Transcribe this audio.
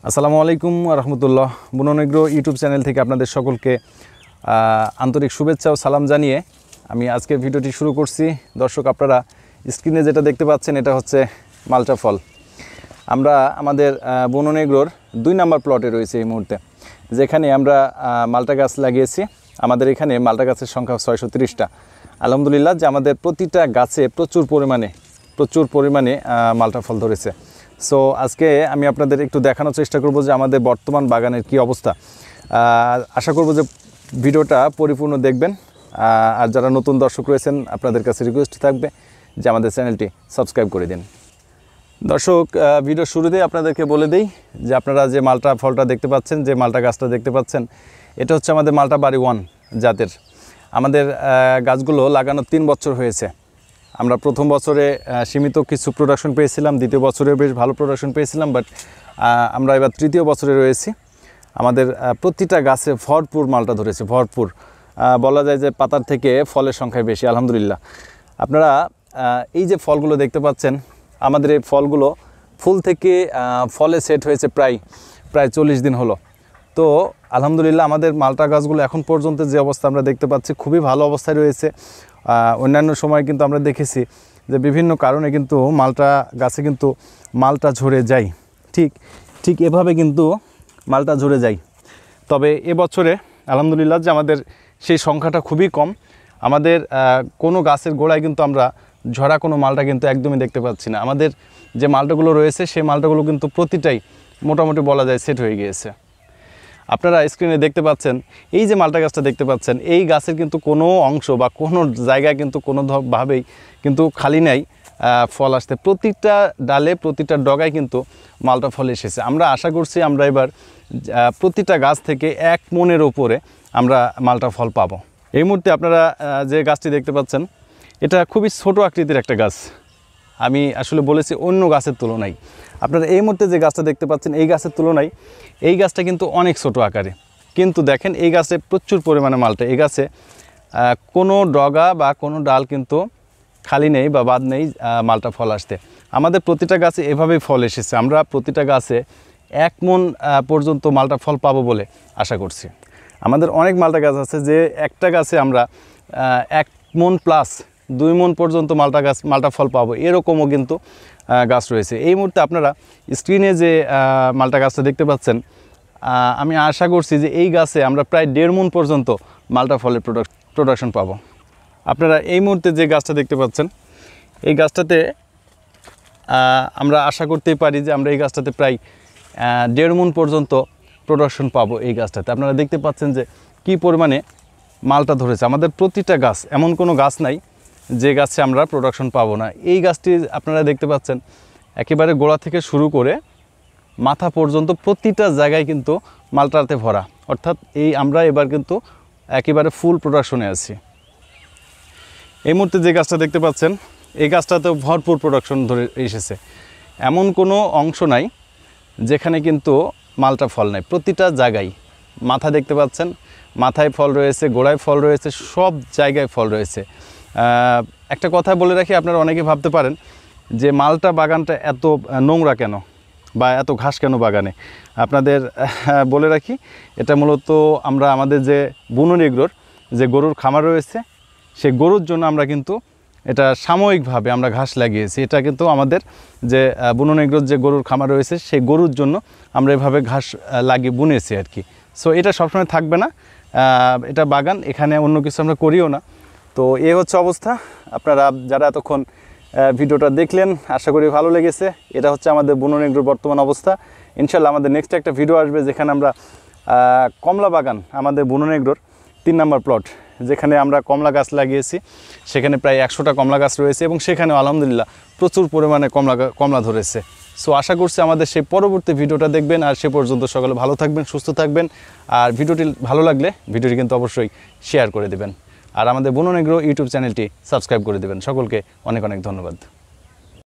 আসসালামু আলাইকুম রহমতুল্লাহ। বুনন এগ্রো ইউটিউব চ্যানেল থেকে আপনাদের সকলকে আন্তরিক শুভেচ্ছা ও সালাম জানিয়ে আমি আজকে ভিডিওটি শুরু করছি। দর্শক, আপনারা স্ক্রিনে যেটা দেখতে পাচ্ছেন এটা হচ্ছে মালটা ফল। আমরা আমাদের বুনন এগ্রোর 2 নম্বর প্লটে রয়েছে এই মুহূর্তে, যেখানে আমরা মালটা গাছ লাগিয়েছি। আমাদের এখানে মালটা গাছের সংখ্যা 630টা। আলহামদুলিল্লাহ যে আমাদের প্রতিটা গাছে প্রচুর পরিমাণে মালটা ফল ধরেছে। সো আজকে আমি আপনাদের একটু দেখানোর চেষ্টা করব যে আমাদের বর্তমান বাগানের কি অবস্থা। আশা করব যে ভিডিওটা পরিপূর্ণ দেখবেন। আর যারা নতুন দর্শক রয়েছেন আপনাদের কাছে রিকোয়েস্ট থাকবে যে আমাদের চ্যানেলটি সাবস্ক্রাইব করে দিন। দর্শক, ভিডিও শুরুতেই আপনাদেরকে বলে দিই যে আপনারা যে মালটা ফলটা দেখতে পাচ্ছেন, যে মালটা গাছটা দেখতে পাচ্ছেন, এটা হচ্ছে আমাদের মালটা বাড়ি 1 জাতের। আমাদের গাছগুলো লাগানো 3 বছর হয়েছে। আমরা প্রথম বছরে সীমিত কিছু প্রোডাকশন পেয়েছিলাম, দ্বিতীয় বছরে বেশ ভালো প্রোডাকশন পেয়েছিলাম, বাট আমরা এবার তৃতীয় বছরে রয়েছি। আমাদের প্রতিটা গাছে ভরপুর মালটা ধরেছে, ভরপুর। বলা যায় যে পাতার থেকে ফলের সংখ্যায় বেশি আলহামদুলিল্লাহ। আপনারা এই যে ফলগুলো দেখতে পাচ্ছেন, আমাদের এই ফলগুলো ফুল থেকে ফলে সেট হয়েছে প্রায় 40 দিন হলো। তো আলহামদুলিল্লাহ আমাদের মালটা গাছগুলো এখন পর্যন্ত যে অবস্থা আমরা দেখতে পাচ্ছি খুবই ভালো অবস্থায় রয়েছে। অন্যান্য সময় কিন্তু আমরা দেখেছি যে বিভিন্ন কারণে কিন্তু মালটা গাছে কিন্তু মালটা ঝরে যায়, ঠিক এভাবে কিন্তু মালটা ঝরে যায়। তবে এবছরে আলহামদুলিল্লাহ যে আমাদের সেই সংখ্যাটা খুবই কম। আমাদের কোনো গাছের গোড়ায় কিন্তু আমরা ঝরা কোনো মালটা কিন্তু একদমই দেখতে পাচ্ছি না। আমাদের যে মালটাগুলো রয়েছে সেই মালটাগুলো কিন্তু প্রতিটাই মোটামুটি বলা যায় সেট হয়ে গিয়েছে। আপনারা স্ক্রিনে দেখতে পাচ্ছেন এই যে মালটা গাছটা দেখতে পাচ্ছেন, এই গাছের কিন্তু কোনো অংশ বা কোনো জায়গায় কিন্তু কোনোভাবেই কিন্তু খালি নাই ফল আসতে। প্রতিটা ডালে প্রতিটা ডগায় কিন্তু মালটা ফল এসেছে। আমরা আশা করছি আমরা এবার প্রতিটা গাছ থেকে 1 মনের ওপরে আমরা মালটা ফল পাবো। এই মুহূর্তে আপনারা যে গাছটি দেখতে পাচ্ছেন এটা খুবই ছোট আকৃতির একটা গাছ। আমি আসলে বলেছি অন্য গাছের তুলনায়। আপনারা এই মুহূর্তে যে গাছটা দেখতে পাচ্ছেন এই গাছের তুলনায় এই গাছটা কিন্তু অনেক ছোট আকারে, কিন্তু দেখেন এই গাছে প্রচুর পরিমাণে মালটা। এই গাছে কোনো ডগা বা কোনো ডাল কিন্তু খালি নেই বা বাদ নেই মালটা ফল আসতে। আমাদের প্রতিটা গাছে এভাবেই ফল এসেছে। আমরা প্রতিটা গাছে 1 মন পর্যন্ত মালটা ফল পাবো বলে আশা করছি। আমাদের অনেক মালটা গাছ আছে যে একটা গাছে আমরা 1 মন প্লাস 2 মন পর্যন্ত মালটা ফল পাবো, এরকমও কিন্তু গাছ রয়েছে। এই মুহূর্তে আপনারা স্ক্রিনে যে মালটা গাছটা দেখতে পাচ্ছেন, আমি আশা করছি যে এই গাছে আমরা প্রায় 1.5 মন পর্যন্ত মালটা ফলের প্রোডাকশন পাবো। আপনারা এই মুহূর্তে যে গাছটা দেখতে পাচ্ছেন এই গাছটাতে আমরা আশা করতেই পারি যে আমরা এই গাছটাতে প্রায় 1.5 মন পর্যন্ত প্রোডাকশন পাবো। এই গাছটাতে আপনারা দেখতে পাচ্ছেন যে কি পরিমাণে মালটা ধরেছে। আমাদের প্রতিটা গাছ, এমন কোনো গাছ নাই যে গাছে আমরা প্রোডাকশন পাবো না। এই গাছটি আপনারা দেখতে পাচ্ছেন একেবারে গোড়া থেকে শুরু করে মাথা পর্যন্ত প্রতিটা জায়গায় কিন্তু মালটাতে ভরা, অর্থাৎ আমরা এবার কিন্তু একেবারে ফুল প্রোডাকশনে আছি। এই মুহূর্তে যে গাছটা দেখতে পাচ্ছেন এই গাছটাতেও ভরপুর প্রোডাকশন ধরে এসেছে। এমন কোনো অংশ নাই যেখানে কিন্তু মালটা ফল নাই। প্রতিটা জায়গায় মাথা দেখতে পাচ্ছেন, মাথায় ফল রয়েছে, গোড়ায় ফল রয়েছে, সব জায়গায় ফল রয়েছে। একটা কথা বলে রাখি, আপনারা অনেকে ভাবতে পারেন যে মালটা বাগানটা এত নোংরা কেন বা এত ঘাস কেন বাগানে। আপনাদের বলে রাখি, এটা মূলত আমরা আমাদের যে বুনন এগ্রোর যে গরুর খামার রয়েছে সেই গরুর জন্য আমরা কিন্তু এটা সাময়িকভাবে আমরা ঘাস লাগিয়েছি। এটা কিন্তু আমাদের যে বুনন এগ্রোর যে গরুর খামার রয়েছে সেই গরুর জন্য আমরা এভাবে ঘাস লাগিয়ে বুনেছি আর কি। সো এটা সবসময় থাকবে না, এটা বাগান, এখানে অন্য কিছু আমরা করিও না। তো এই হচ্ছে অবস্থা। আপনারা যারা এতক্ষণ ভিডিওটা দেখলেন আশা করি ভালো লেগেছে। এটা হচ্ছে আমাদের বুনন এগ্রোর বর্তমান অবস্থা। ইনশাল্লাহ আমাদের নেক্সট একটা ভিডিও আসবে যেখানে আমরা কমলা বাগান, আমাদের বুনন এগ্রোর 3 নম্বর প্লট, যেখানে আমরা কমলা গাছ লাগিয়েছি, সেখানে প্রায় 100টা কমলা গাছ রয়েছে এবং সেখানে আলহামদুলিল্লাহ প্রচুর পরিমাণে কমলা ধরেছে। সো আশা করছি আমাদের সেই পরবর্তী ভিডিওটা দেখবেন। আর সে পর্যন্ত সকলে ভালো থাকবেন, সুস্থ থাকবেন। আর ভিডিওটি ভালো লাগলে ভিডিওটি কিন্তু অবশ্যই শেয়ার করে দেবেন। আর আমাদের বুনন এগ্রো ইউটিউব চ্যানেলটি সাবস্ক্রাইব করে দেবেন। সকলকে অনেক অনেক ধন্যবাদ।